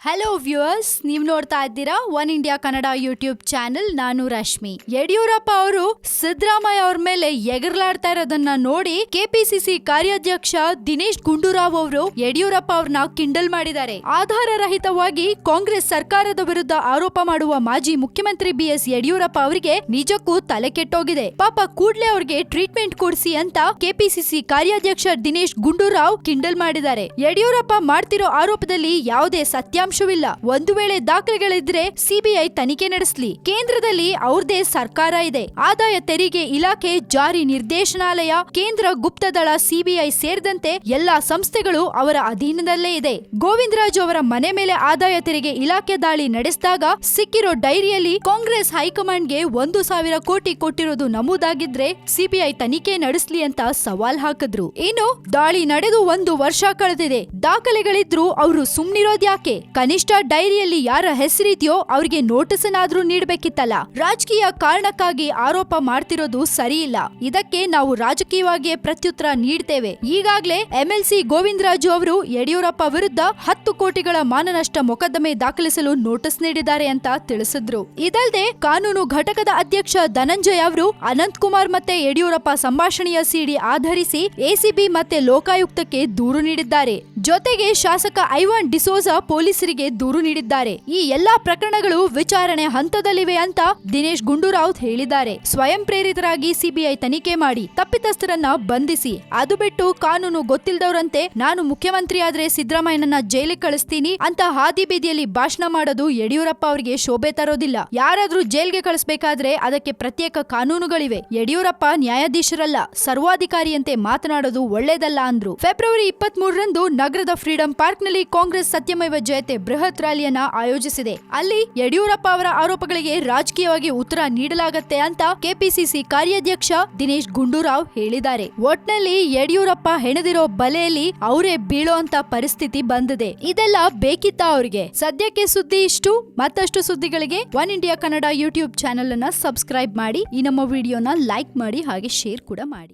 Hello viewers, ನೀವು ನೋಡ್ತಾ ಇದ್ದೀರಾ one India Kannada YouTube channel. ನಾನು ರಶ್ಮಿ. ಯಡಿಯೂರಪ್ಪ ಅವರು ಸಿದ್ದರಾಮಯ್ಯ ಅವ್ರ ಮೇಲೆ ಎಗರ್ಲಾಡ್ತಾ ಇರೋದನ್ನ ನೋಡಿ ಕೆಪಿಸಿಸಿ ಕಾರ್ಯಾಧ್ಯಕ್ಷ ದಿನೇಶ್ ಗುಂಡೂರಾವ್ ಅವರು ಯಡಿಯೂರಪ್ಪ ಅವ್ರನ್ನ ಕಿಂಡಲ್ ಮಾಡಿದ್ದಾರೆ. ಆಧಾರ ರಹಿತವಾಗಿ ಕಾಂಗ್ರೆಸ್ ಸರ್ಕಾರದ ವಿರುದ್ಧ ಆರೋಪ ಮಾಡುವ ಮಾಜಿ ಮುಖ್ಯಮಂತ್ರಿ ಬಿಎಸ್ ಯಡಿಯೂರಪ್ಪ ಅವರಿಗೆ ನಿಜಕ್ಕೂ ತಲೆ ಕೆಟ್ಟೋಗಿದೆ. ಪಾಪ ಕೂಡ್ಲೆ ಅವ್ರಿಗೆ ಟ್ರೀಟ್ಮೆಂಟ್ ಕೊಡಿಸಿ ಅಂತ ಕೆಪಿಸಿಸಿ ಕಾರ್ಯಾಧ್ಯಕ್ಷ ದಿನೇಶ್ ಗುಂಡೂರಾವ್ ಕಿಂಡಲ್ ಮಾಡಿದ್ದಾರೆ. ಯಡಿಯೂರಪ್ಪ ಮಾಡ್ತಿರೋ ಆರೋಪದಲ್ಲಿ ಯಾವುದೇ ಸತ್ಯಾಂಶವಿಲ್ಲ. ಒಂದು ವೇಳೆ ದಾಖಲೆಗಳಿದ್ರೆ ಸಿಬಿಐ ತನಿಖೆ ನಡೆಸಲಿ. ಕೇಂದ್ರದಲ್ಲಿ ಅವ್ರದೇ ಸರ್ಕಾರ ಇದೆ. ಆದಾಯ ತೆರಿಗೆ ಇಲಾಖೆ, ಜಾರಿ ನಿರ್ದೇಶನಾಲಯ, ಕೇಂದ್ರ ಗುಪ್ತದಳ, ಸಿಬಿಐ ಸೇರಿದಂತೆ ಎಲ್ಲಾ ಸಂಸ್ಥೆಗಳು ಅವರ ಅಧೀನದಲ್ಲೇ ಇದೆ. ಗೋವಿಂದರಾಜು ಅವರ ಮನೆ ಮೇಲೆ ಆದಾಯ ತೆರಿಗೆ ಇಲಾಖೆ ದಾಳಿ ನಡೆಸಿದಾಗ ಸಿಕ್ಕಿರೋ ಡೈರಿಯಲ್ಲಿ ಕಾಂಗ್ರೆಸ್ ಹೈಕಮಾಂಡ್ಗೆ 1,000 ಕೋಟಿ ಕೊಟ್ಟಿರೋದು ನಮೂದಾಗಿದ್ರೆ ಸಿಬಿಐ ತನಿಖೆ ನಡೆಸಲಿ ಅಂತ ಸವಾಲ್ ಹಾಕಿದ್ರು. ಇನ್ನು ದಾಳಿ ನಡೆದು 1 ವರ್ಷ ಕಳೆದಿದೆ. ದಾಖಲೆಗಳಿದ್ರು ಅವರು ಸುಮ್ನಿರೋದ್ಯಾಕೆ? ಕನಿಷ್ಠ ಡೈರಿಯಲ್ಲಿ ಯಾರ ಹೆಸರಿದೆಯೋ ಅವ್ರಿಗೆ ನೋಟಿಸ್ ಏನಾದ್ರೂ ನೀಡಬೇಕಿತ್ತಲ್ಲ. ರಾಜಕೀಯ ಕಾರಣಕ್ಕಾಗಿ ಆರೋಪ ಮಾಡ್ತಿರೋದು ಸರಿಯಿಲ್ಲ. ಇದಕ್ಕೆ ನಾವು ರಾಜಕೀಯವಾಗಿಯೇ ಪ್ರತ್ಯುತ್ತರ ನೀಡ್ತೇವೆ. ಈಗಾಗಲೇ ಎಂಎಲ್ಸಿ ಗೋವಿಂದರಾಜು ಅವರು ಯಡಿಯೂರಪ್ಪ ವಿರುದ್ಧ 10 ಕೋಟಿಗಳ ಮಾನನಷ್ಟ ಮೊಕದ್ದಮೆ ದಾಖಲಿಸಲು ನೋಟಿಸ್ ನೀಡಿದ್ದಾರೆ ಅಂತ ತಿಳಿಸಿದ್ರು. ಇದಲ್ಲದೆ ಕಾನೂನು ಘಟಕದ ಅಧ್ಯಕ್ಷ ಧನಂಜಯ್ ಅವರು ಅನಂತ್ ಕುಮಾರ್ ಮತ್ತೆ ಯಡಿಯೂರಪ್ಪ ಸಂಭಾಷಣೆಯ ಸಿಡಿ ಆಧರಿಸಿ ಎಸಿಬಿ ಮತ್ತೆ ಲೋಕಾಯುಕ್ತಕ್ಕೆ ದೂರು ನೀಡಿದ್ದಾರೆ. ಜೊತೆಗೆ ಶಾಸಕ ಐವಾನ್ ಡಿಸೋಜಾ ಪೊಲೀಸರಿಗೆ ದೂರು ನೀಡಿದ್ದಾರೆ. ಈ ಎಲ್ಲಾ ಪ್ರಕರಣಗಳು ವಿಚಾರಣೆ ಹಂತದಲ್ಲಿವೆ ಅಂತ ದಿನೇಶ್ ಗುಂಡೂರಾವ್ ಹೇಳಿದ್ದಾರೆ. ಸ್ವಯಂ ಪ್ರೇರಿತರಾಗಿ ಸಿಬಿಐ ತನಿಖೆ ಮಾಡಿ ತಪ್ಪಿತಸ್ಥರನ್ನ ಬಂಧಿಸಿ. ಅದು ಬಿಟ್ಟು ಕಾನೂನು ಗೊತ್ತಿಲ್ಲದವರಂತೆ ನಾನು ಮುಖ್ಯಮಂತ್ರಿ ಆದ್ರೆ ಸಿದ್ದರಾಮಯ್ಯನನ್ನ ಜೈಲಿಗೆ ಕಳಿಸ್ತೀನಿ ಅಂತ ಹಾದಿ ಬೀದಿಯಲ್ಲಿ ಭಾಷಣ ಮಾಡೋದು ಯಡಿಯೂರಪ್ಪ ಅವರಿಗೆ ಶೋಭೆ ತರೋದಿಲ್ಲ. ಯಾರಾದ್ರೂ ಜೈಲ್ಗೆ ಕಳಿಸಬೇಕಾದ್ರೆ ಅದಕ್ಕೆ ಪ್ರತ್ಯೇಕ ಕಾನೂನುಗಳಿವೆ. ಯಡಿಯೂರಪ್ಪ ನ್ಯಾಯಾಧೀಶರಲ್ಲ, ಸರ್ವಾಧಿಕಾರಿಯಂತೆ ಮಾತನಾಡೋದು ಒಳ್ಳೇದಲ್ಲ ಅಂದ್ರು. ಫೆಬ್ರವರಿ 23ರಂದು ನಗರದ ಫ್ರೀಡಂ ಪಾರ್ಕ್ ನಲ್ಲಿ ಕಾಂಗ್ರೆಸ್ ಸತ್ಯಮೇವ ಜಯತೆ ಬೃಹತ್ ರ್ಯಾಲಿಯನ್ನ ಆಯೋಜಿಸಿದೆ. ಅಲ್ಲಿ ಯಡಿಯೂರಪ್ಪ ಅವರ ಆರೋಪಗಳಿಗೆ ರಾಜಕೀಯವಾಗಿ ಉತ್ತರ ನೀಡಲಾಗತ್ತೆ ಅಂತ ಕೆಪಿಸಿಸಿ ಕಾರ್ಯಾಧ್ಯಕ್ಷ ದಿನೇಶ್ ಗುಂಡೂರಾವ್ ಹೇಳಿದ್ದಾರೆ. ಒಟ್ನಲ್ಲಿ ಯಡಿಯೂರಪ್ಪ ಹೆಣೆದಿರೋ ಬಲೆಯಲ್ಲಿ ಅವರೇ ಬೀಳೋ ಅಂತ ಪರಿಸ್ಥಿತಿ ಬಂದಿದೆ. ಇದೆಲ್ಲ ಬೇಕಿತ್ತಾ ಅವ್ರಿಗೆ? ಸದ್ಯಕ್ಕೆ ಸುದ್ದಿ ಇಷ್ಟು. ಮತ್ತಷ್ಟು ಸುದ್ದಿಗಳಿಗೆ Oneindia Kannada YouTube channel ಅನ್ನ ಸಬ್ಸ್ಕ್ರೈಬ್ ಮಾಡಿ. ಈ ನಮ್ಮ ವಿಡಿಯೋನ ಲೈಕ್ ಮಾಡಿ, ಹಾಗೆ ಶೇರ್ ಕೂಡ ಮಾಡಿ.